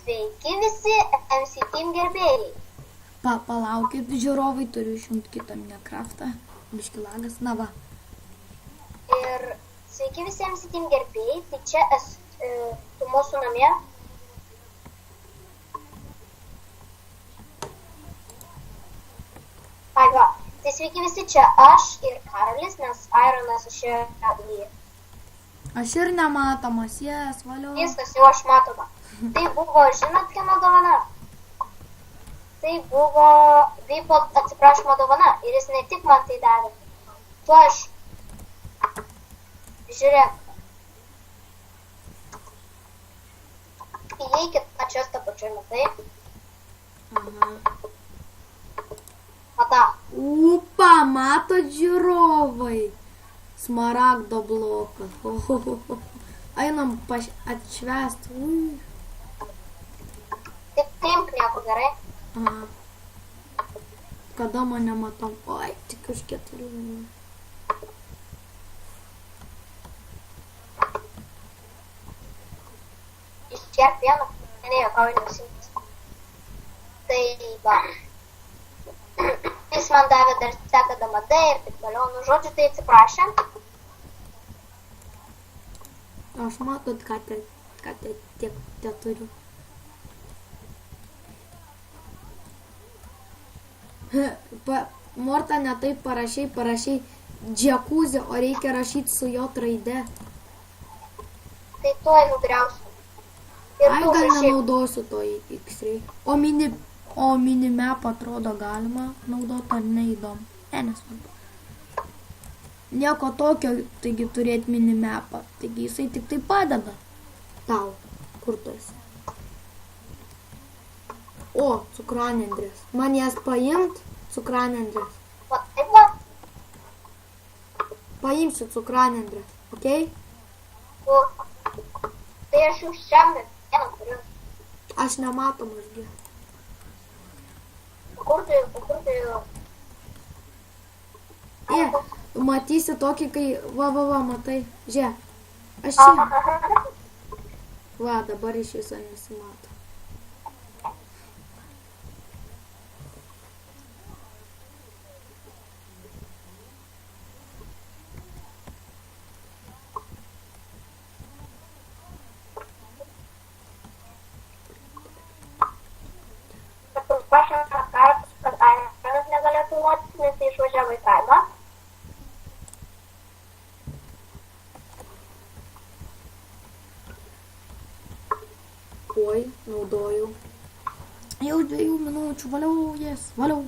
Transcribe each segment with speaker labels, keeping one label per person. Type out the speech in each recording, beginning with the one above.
Speaker 1: Sveiki visi MC Team gerbėjai.
Speaker 2: Palaukit, žiūrovai, turiu išjungti kitą Minecraftą. Biškilagas, na va.
Speaker 1: Ir sveiki visi MC Team gerbėjai. Tai čia esu tu mūsų namie. Ai va. Tai sveiki visi, čia aš ir Karolis, nes Ironas išėjo į...
Speaker 2: Aš ir nematomas, jas, valiau.
Speaker 1: Viskas jau aš matoma. Tai buvo, žinot, kieno dovana? Tai buvo Vypo atsiprašymo dovana ir jis ne tik man tai davė. Tu aš... Žiūrėk. Įeikit pačios tą pačią, matai?
Speaker 2: Aha.
Speaker 1: Mata.
Speaker 2: Upa, matot žiūrovai. Smaragdo blokas. Ohohoho. Einam atšvest.
Speaker 1: Tik paimk nieko, gerai?
Speaker 2: Aha. Kada mane matom? Oi, tik už 4 minučių.
Speaker 1: Išgerk vieną, ne, juokauju, nesimtis. Tai va. Jis man davė dar seką damadai ir taip toliau. Nu, žodžiu, tai atsiprašė.
Speaker 2: Aš matot, ką te turiu. Morta ne taip parašai džekuzį, o reikia rašyti su J raide.
Speaker 1: Tai tuoj nugriausiu. Ir
Speaker 2: Ai,
Speaker 1: tu
Speaker 2: gal
Speaker 1: užrašyk.
Speaker 2: nenaudosiu to X-ray. O minimap atrodo galima naudoti, ar neįdomu. Nesvarbu. Nieko tokio, taigi turėti minimapą. Taigi jisai tik tai padeda tau, kur tu esi. O, cukranendrės. Man jas paimt, cukranendrės.
Speaker 1: Va, taip va.
Speaker 2: Paimsiu cukranendrės, okei?
Speaker 1: Tai aš jau šiandien vieną turiu.
Speaker 2: Aš nematomas gi.
Speaker 1: O kur tu...
Speaker 2: Matysi tokį, kai... Va, matai. Žiūrėk. Aš čia. Va, dabar iš viso nesimato.
Speaker 1: Paprašėme Karas, kad Ironas negalėtų nuotis, nes jis išvažiavo į kaimą.
Speaker 2: Oi, naudojau. Jau 2 minučių, valiau, valiau.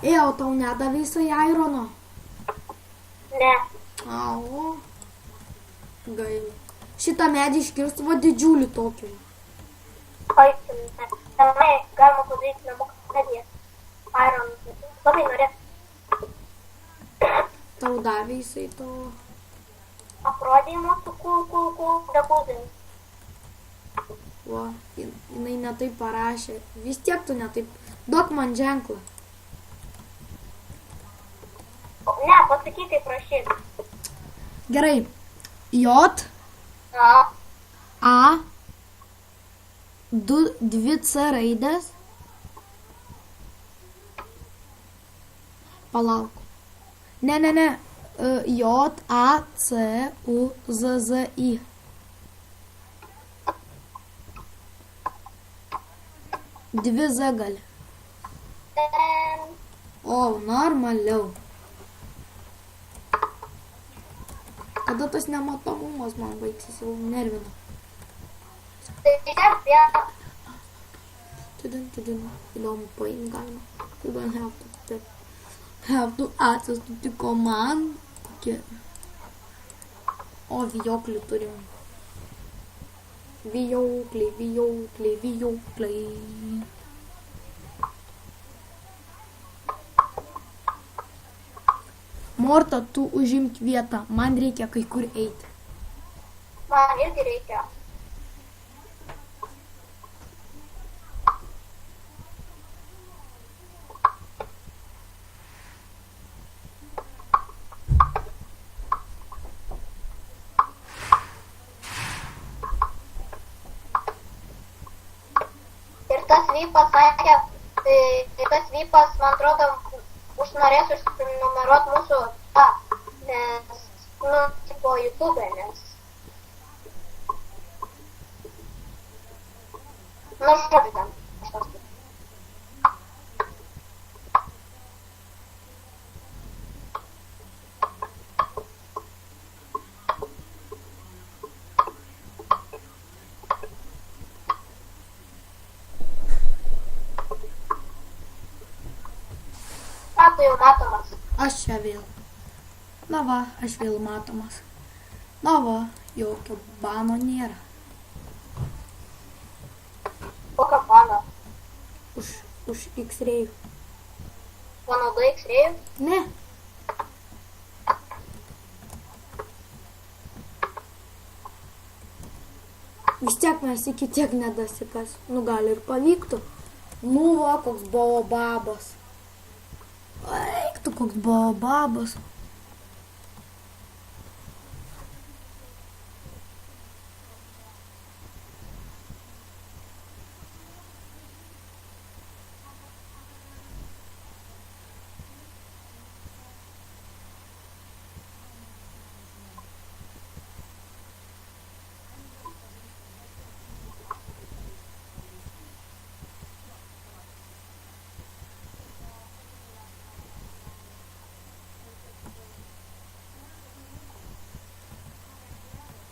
Speaker 2: O tau nedavė jisai Irono?
Speaker 1: Ne.
Speaker 2: Au. Gaila. Šitą medį iškirstu, va didžiulį tokį.
Speaker 1: Oi, ne. Tenai galima padaryti namuką mediją. Ironas labai norės.
Speaker 2: Tau davė jisai to.
Speaker 1: Aprodė mūsų debūzinį.
Speaker 2: Va, jinai netaip parašė. Vis tiek tu netaip. Duok man ženklą.
Speaker 1: Ne, pasakyk, kaip rašyt.
Speaker 2: Gerai. J. A. 2 C raidės. Palauk. Ne. J, A, C, U, Z, Z, I. Dvi Z gali. O, normaliau. Kada tas nematomumas man baigsis, jau nervina.
Speaker 1: Tai čia vieną.
Speaker 2: Įdomu, paim galima. You don't have to access to the command. Kokie. O, vijoklį turim. Vijokliai. Morta, tu užimk vietą. Man reikia kai kur eiti.
Speaker 1: Man irgi reikia. tas vypas sakė, tas vypas, man atrodo, užnorės užsinumeruot mūsų tą, nes, tipo YouTube, nes. Žodžiu ten. Tu jau matomas.
Speaker 2: Aš čia vėl. Na va, aš vėl matomas. Na va, jokio bano nėra.
Speaker 1: Kokio bano?
Speaker 2: Už X-rayų.
Speaker 1: Panaudai X-rayų?
Speaker 2: Ne. Vis tiek mes iki tiek nedasikas. Nu gal ir pavyktų. Nu va, koks buvo babas. Eiktų koks buvo babas.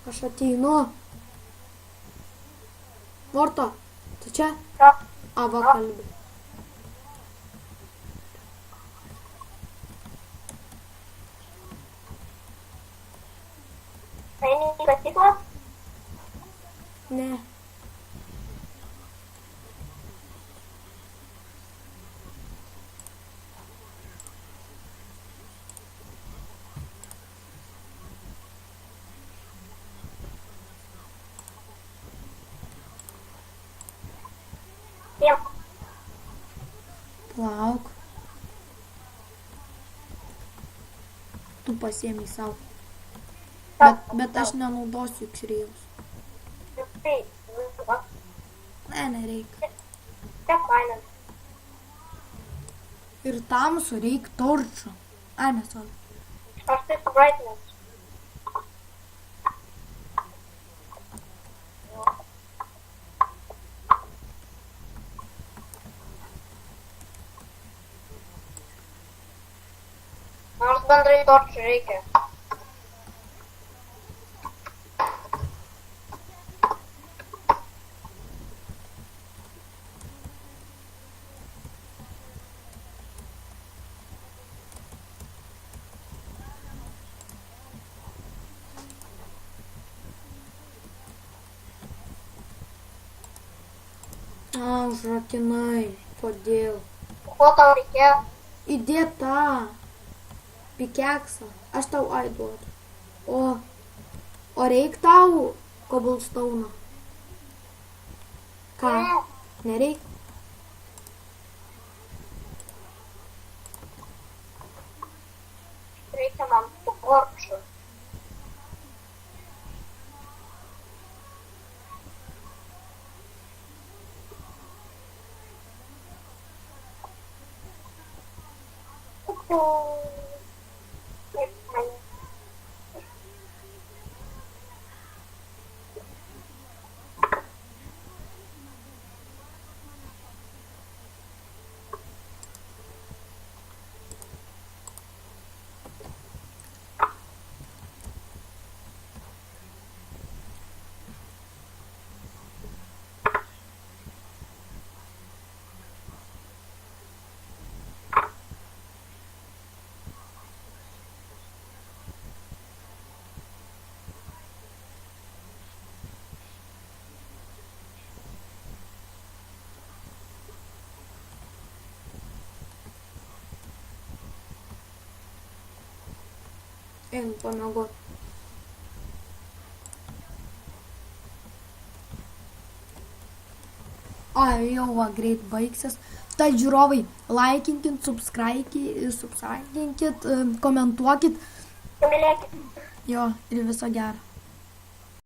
Speaker 2: Aš ateinu. Morta, tu čia? A, va, kalbi.
Speaker 1: Eini į kasyklą?
Speaker 2: Ne.
Speaker 1: Jiem.
Speaker 2: Plauk. Tu pasiemi savo. Bet aš nenaudosiu X-rayus.
Speaker 1: Tai,
Speaker 2: Ne, nereikia.
Speaker 1: tiek fainas.
Speaker 2: Ir tamsu reik torčio. A, nesvarbu.
Speaker 1: Aš tai su brightness. Nors bendrai torčių reikia.
Speaker 2: A, užrakinai. Kodėl?
Speaker 1: Ko tau reikėjo?
Speaker 2: Įdėt tą pikeksą. Aš tau duodu. O reik tau cobblestone? Ką?
Speaker 1: Ne.
Speaker 2: Nereik?
Speaker 1: Reikia man torčių.
Speaker 2: Einu pamiegot. Jau va, greit baigsis. Tai žiūrovai, laikinkit, subscribinkit, komentuokit.
Speaker 1: Pamylėkit.
Speaker 2: Jo, ir viso gero.